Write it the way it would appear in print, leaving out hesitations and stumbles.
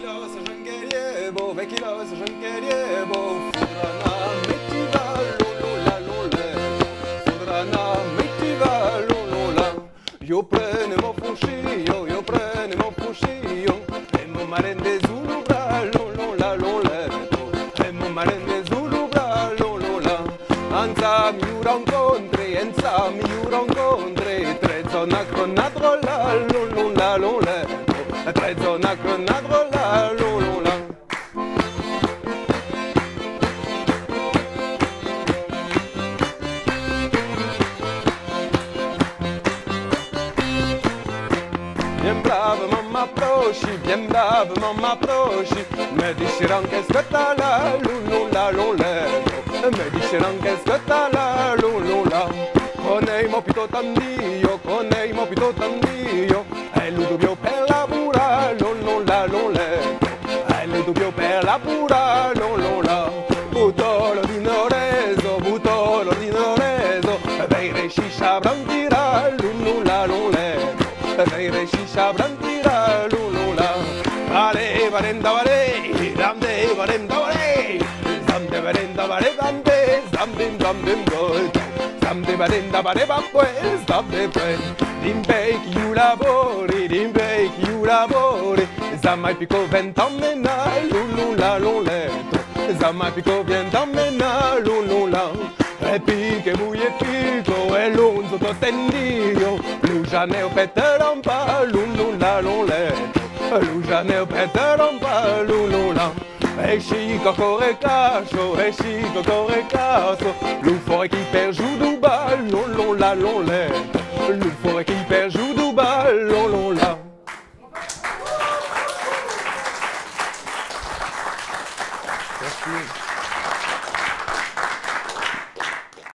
Vekilos, Jangeliebo, Vekilos, Jangeliebo, Fudrana, Metiva, Lolola, Lola, Fudrana, Metiva, Lolola. Yo prene-mo fushio, yo prene-mo fushio, e mo marende Zulu bra, Lolola, Lola, e mo marende Zulu bra, Lolola. Anza miura incontre, trezona cronadrola, Lolola, Lola. Trezona cronadrola, Lolola. Bien bravement m'approchi, me diceran qu'est-ce que t'as là, Lolola, Lola. Me diceran qu'est-ce que t'as là, Lolola. Coneimo pito tandio, e lo dubbio per la pura, Lolola, Lola. E lo dubbio per la pura, Lolola. Butolo di Noreso, veire shisha brandira, Lolola, Lola. Veire shisha brandira, Lolola. Vale, varenda, vale, damde, varenda, vale. Zamde, varenda, vale, damde, zamdim, zamdim, good. Zamde, varenda, vale, pues, zamde, pues. Dimbek, you lavori. Zamai pico vien t'emmena, Lolola, Loleto. Zamai pico vien t'emmena, Lolola. E pique, buie pico, e l'unzo to tendio. Lujaneo peterompa, Lolola, Loleto. Lujaneo peterompa, Lolola. E chico corre caso, l'ufore qui perd joue du bal, Lolola, Loleto. L'ufore qui